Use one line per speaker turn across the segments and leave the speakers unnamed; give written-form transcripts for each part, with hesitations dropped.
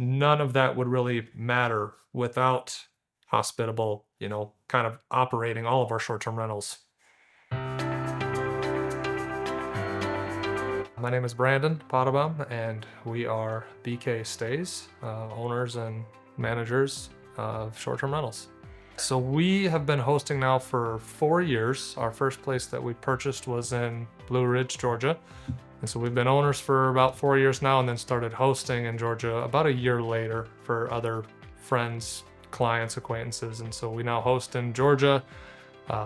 none of that would really matter without Hospitable, kind of operating all of our short-term rentals. My name is Brandon Pottebaum, and we are BK Stays, owners and managers of short-term rentals. So we have been hosting now for 4 years. Our first place that we purchased was in Blue Ridge, Georgia. And so we've been owners for about 4 years now, and then started hosting in Georgia about a year later for other friends, clients, acquaintances. And so we now host in Georgia,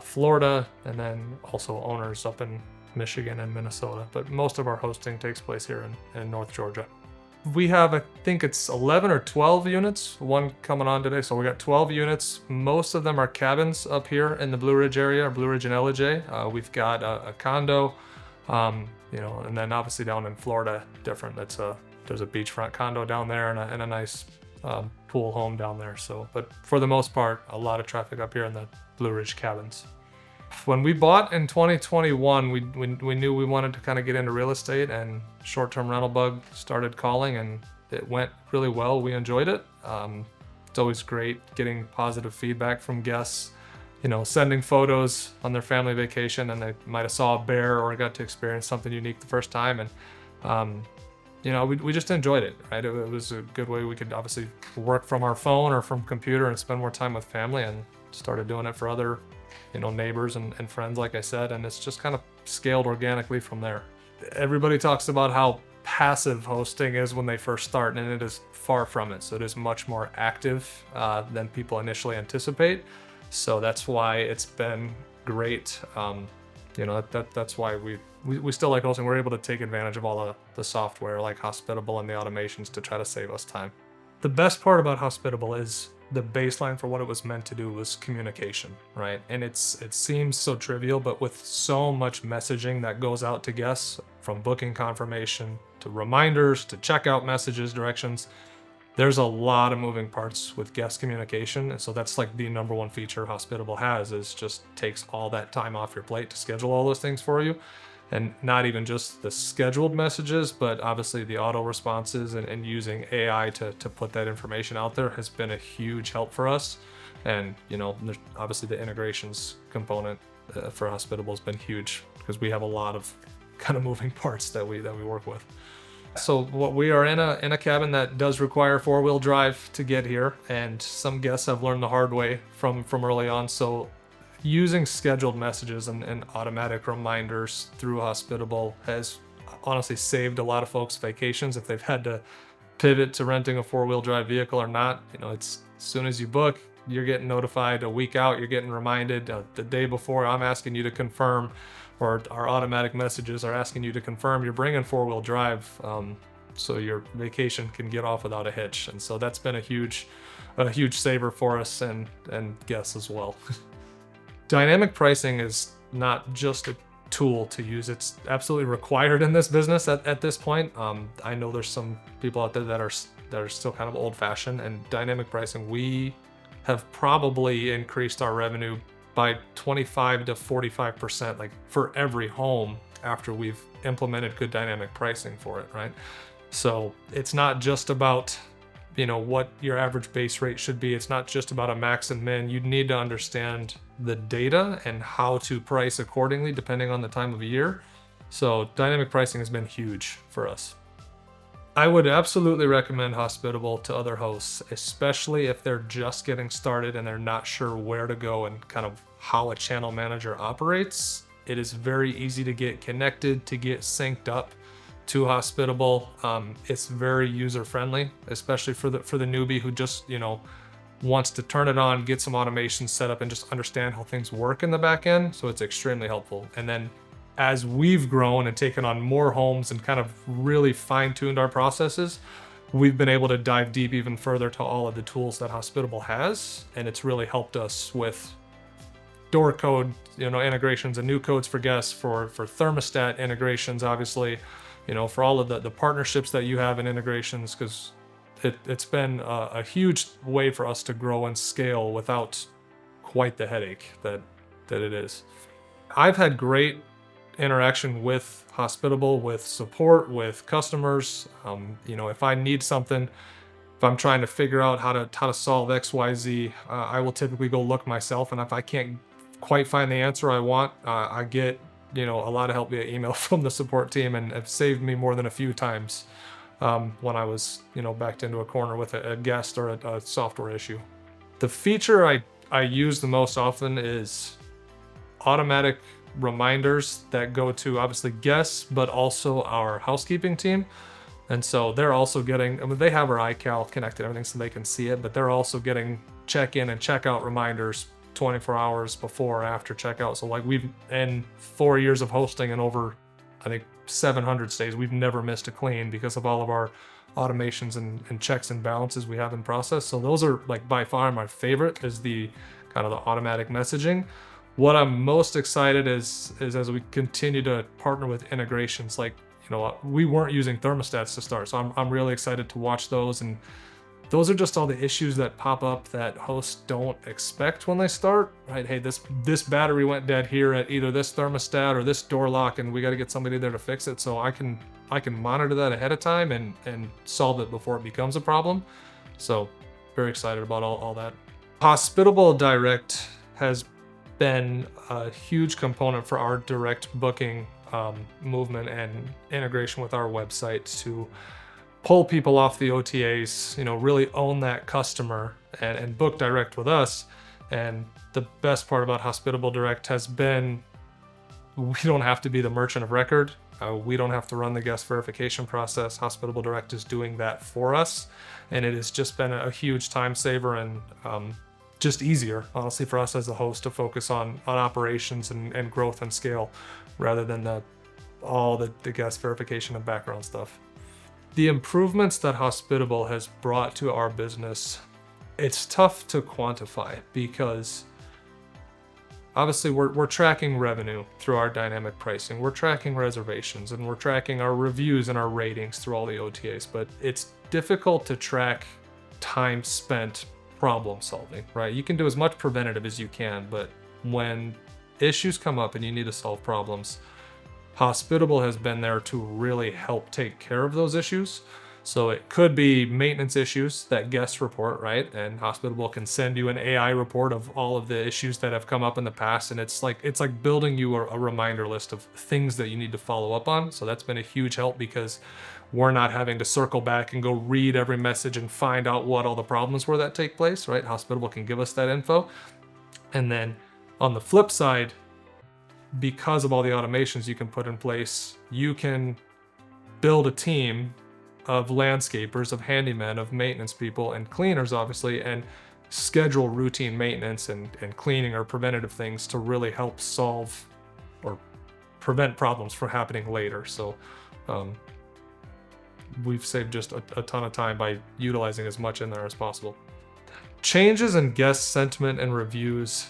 Florida, and then also owners up in Michigan and Minnesota. But most of our hosting takes place here in North Georgia. We have, I think it's 11 or 12 units, one coming on today. So we got 12 units. Most of them are cabins up here in the Blue Ridge area, Blue Ridge and LJ. We've got a condo, and then obviously down in Florida, different. There's a beachfront condo down there and a nice pool home down there. So, but for the most part, a lot of traffic up here in the Blue Ridge cabins. When we bought in 2021, we knew we wanted to kind of get into real estate, and short-term rental bug started calling, and it went really well. We enjoyed it. It's always great getting positive feedback from guests, sending photos on their family vacation, and they might have saw a bear or got to experience something unique the first time. And, we just enjoyed it, right? It was a good way we could obviously work from our phone or from computer and spend more time with family, and started doing it for other neighbors and friends, like I said, and it's just kind of scaled organically from there. Everybody talks about how passive hosting is when they first start, and it is far from it. So it is much more active than people initially anticipate. So that's why it's been great. That's why we still like hosting. We're able to take advantage of all the software like Hospitable and the automations to try to save us time. The best part about Hospitable is the baseline for what it was meant to do was communication, right? And it seems so trivial, but with so much messaging that goes out to guests, from booking confirmation to reminders to checkout messages, directions, there's a lot of moving parts with guest communication. And so that's like the number one feature Hospitable has, is just takes all that time off your plate to schedule all those things for you. And not even just the scheduled messages, but obviously the auto responses and using AI to put that information out there has been a huge help for us. And, there's obviously the integrations component for Hospitable has been huge, because we have a lot of kind of moving parts that we work with. So what we are in a cabin that does require 4-wheel drive to get here, and some guests have learned the hard way from early on. So using scheduled messages and automatic reminders through Hospitable has honestly saved a lot of folks' vacations if they've had to pivot to renting a 4-wheel drive vehicle or not. It's as soon as you book, you're getting notified a week out, you're getting reminded the day before, I'm asking you to confirm, or our automatic messages are asking you to confirm you're bringing 4-wheel drive, so your vacation can get off without a hitch. And so that's been a huge saver for us and guests as well. Dynamic pricing is not just a tool to use, it's absolutely required in this business at this point. I know there's some people out there that are still kind of old-fashioned, and dynamic pricing, we have probably increased our revenue by 25 to 45%, like for every home, after we've implemented good dynamic pricing for it, right? So it's not just about what your average base rate should be. It's not just about a max and min. You need to understand the data and how to price accordingly depending on the time of year. So dynamic pricing has been huge for us. I would absolutely recommend Hospitable to other hosts, especially if they're just getting started and they're not sure where to go and kind of how a channel manager operates. It is very easy to get connected, to get synced up to Hospitable. It's very user-friendly, especially for the newbie who just wants to turn it on, get some automation set up, and just understand how things work in the back end. So it's extremely helpful. And then as we've grown and taken on more homes and kind of really fine-tuned our processes, we've been able to dive deep even further to all of the tools that Hospitable has, and it's really helped us with door code, integrations and new codes for guests, for thermostat integrations, obviously, for all of the partnerships that you have in integrations, because it's been a huge way for us to grow and scale without quite the headache that it is. I've had great interaction with Hospitable, with support, with customers. If I need something, if I'm trying to figure out how to solve XYZ, I will typically go look myself. And if I can't quite find the answer I want, I get a lot of help via email from the support team, and have saved me more than a few times when I was backed into a corner with a guest or a software issue. The feature I use the most often is automatic reminders that go to obviously guests, but also our housekeeping team. And so they're also getting, I mean, they have our iCal connected, everything, so they can see it, but they're also getting check-in and check-out reminders 24 hours before or after checkout. So like, we've, in 4 years of hosting and over, I think 700 stays, we've never missed a clean because of all of our automations and checks and balances we have in process. So those are like by far my favorite, is the kind of the automatic messaging. What I'm most excited is as we continue to partner with integrations, like, we weren't using thermostats to start. So I'm really excited to watch those. And those are just all the issues that pop up that hosts don't expect when they start, right? Hey, this battery went dead here at either this thermostat or this door lock, and we got to get somebody there to fix it. So I can monitor that ahead of time and solve it before it becomes a problem. So very excited about all that. Hospitable Direct has been a huge component for our direct booking movement and integration with our website to pull people off the OTAs, really own that customer and book direct with us. And the best part about Hospitable Direct has been, we don't have to be the merchant of record. We don't have to run the guest verification process. Hospitable Direct is doing that for us. And it has just been a huge time saver and just easier, honestly, for us as a host to focus on operations and growth and scale, rather than all the guest verification and background stuff. The improvements that Hospitable has brought to our business, it's tough to quantify because obviously we're tracking revenue through our dynamic pricing, we're tracking reservations, and we're tracking our reviews and our ratings through all the OTAs, but it's difficult to track time spent problem solving, right? You can do as much preventative as you can, but when issues come up and you need to solve problems, Hospitable has been there to really help take care of those issues. So it could be maintenance issues that guests report, right? And Hospitable can send you an AI report of all of the issues that have come up in the past. And it's like building you a reminder list of things that you need to follow up on. So that's been a huge help because we're not having to circle back and go read every message and find out what all the problems were that take place, right? Hospitable can give us that info. And then on the flip side, because of all the automations you can put in place, you can build a team of landscapers, of handymen, of maintenance people, and cleaners, obviously, and schedule routine maintenance and cleaning or preventative things to really help solve or prevent problems from happening later. So we've saved just a ton of time by utilizing as much in there as possible. Changes in guest sentiment and reviews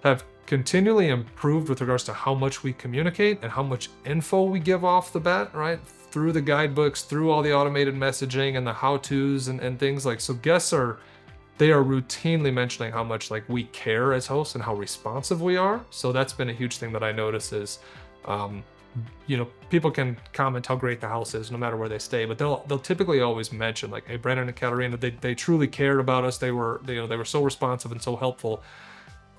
have continually improved with regards to how much we communicate and how much info we give off the bat, right? Through the guidebooks, through all the automated messaging and the how-tos and things like, so guests they are routinely mentioning how much like we care as hosts and how responsive we are. So that's been a huge thing that I notice is, people can comment how great the house is no matter where they stay, but they'll typically always mention like, hey, Brandon and Katarina, they truly cared about us. They were so responsive and so helpful.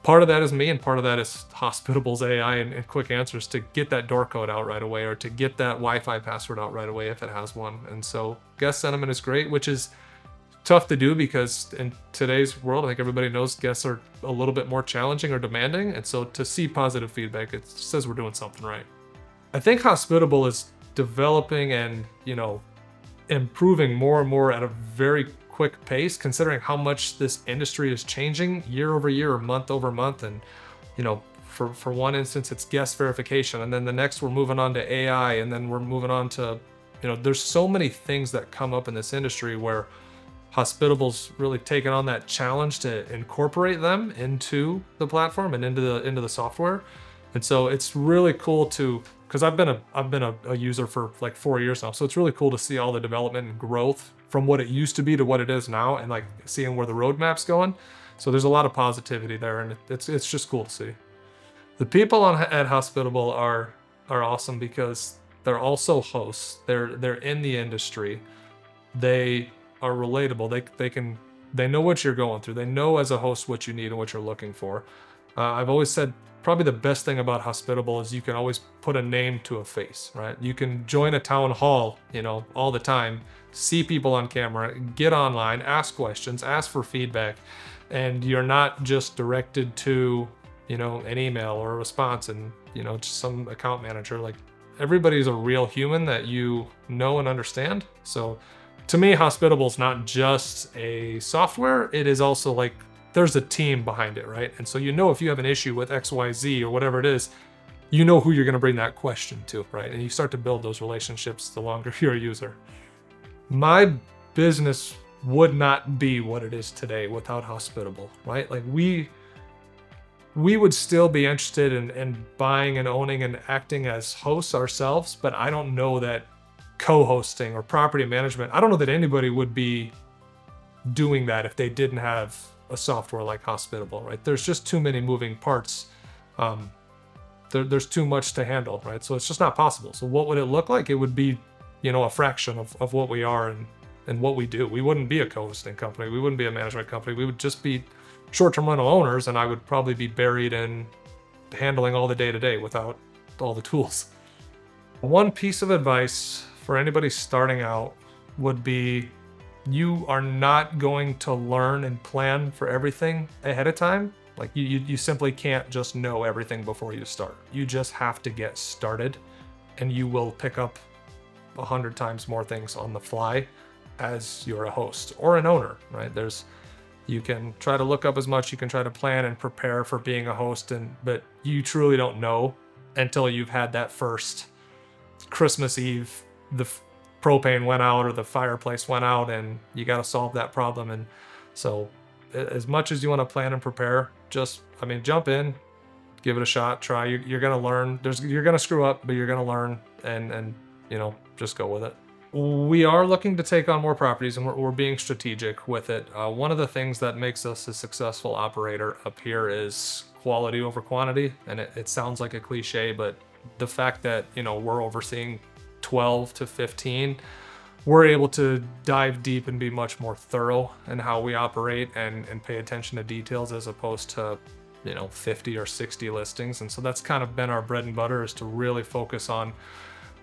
Part of that is me, and part of that is Hospitable's AI and quick answers to get that door code out right away, or to get that Wi-Fi password out right away if it has one. And so guest sentiment is great, which is tough to do because in today's world, I think everybody knows guests are a little bit more challenging or demanding. And so to see positive feedback, it says we're doing something right. I think Hospitable is developing and, improving more and more at a very quick pace, considering how much this industry is changing year over year or month over month. And for one instance, it's guest verification, and then the next we're moving on to AI, and then we're moving on to there's so many things that come up in this industry where Hospitable's really taken on that challenge to incorporate them into the platform and into the software. And so it's really cool because I've been a user for like 4 years now, so it's really cool to see all the development and growth from what it used to be to what it is now, and like seeing where the roadmap's going. So there's a lot of positivity there, and it's just cool to see. The people at Hospitable are awesome because they're also hosts. They're in the industry. They are relatable. They know what you're going through. They know as a host what you need and what you're looking for. I've always said probably the best thing about Hospitable is you can always put a name to a face, right? You can join a town hall, all the time, see people on camera, get online, ask questions, ask for feedback, and you're not just directed to, an email or a response and, just some account manager. Like, everybody's a real human that you know and understand. So to me, Hospitable is not just a software. It is also like there's a team behind it, right? And so if you have an issue with XYZ or whatever it is, you know who you're going to bring that question to, right? And you start to build those relationships the longer you're a user. My business would not be what it is today without Hospitable, right? Like we would still be interested in buying and owning and acting as hosts ourselves, but I don't know that co-hosting or property management, I don't know that anybody would be doing that if they didn't have a software like Hospitable, right? There's just too many moving parts. There's too much to handle, right? So it's just not possible. So what would it look like? It would be, a fraction of what we are and what we do. We wouldn't be a co-hosting company. We wouldn't be a management company. We would just be short-term rental owners, and I would probably be buried in handling all the day-to-day without all the tools. One piece of advice for anybody starting out would be, you are not going to learn and plan for everything ahead of time. Like you simply can't just know everything before you start. You just have to get started, and you will pick up 100 times more things on the fly as you're a host or an owner, right? You can try to look up as much, you can try to plan and prepare for being a host, but you truly don't know until you've had that first Christmas Eve, the propane went out or the fireplace went out, and you got to solve that problem. And so as much as you want to plan and prepare, jump in, give it a shot, try. You're going to learn. You're going to screw up, but you're going to learn, and just go with it. We are looking to take on more properties, and we're being strategic with it. One of the things that makes us a successful operator up here is quality over quantity. And it sounds like a cliche, but the fact that, we're overseeing 12 to 15, we're able to dive deep and be much more thorough in how we operate and pay attention to details as opposed to, 50 or 60 listings. And so that's kind of been our bread and butter, is to really focus on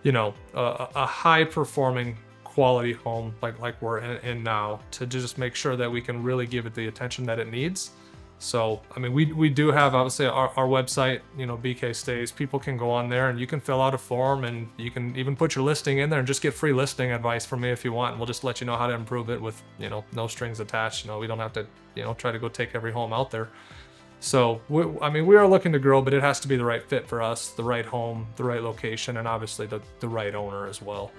a high performing quality home like we're in now, to just make sure that we can really give it the attention that it needs. So, we do have obviously our website, BK Stays. People can go on there and you can fill out a form, and you can even put your listing in there and just get free listing advice from me if you want. And we'll just let you know how to improve it with, no strings attached. We don't have to, try to go take every home out there. So, we are looking to grow, but it has to be the right fit for us, the right home, the right location, and obviously the right owner as well.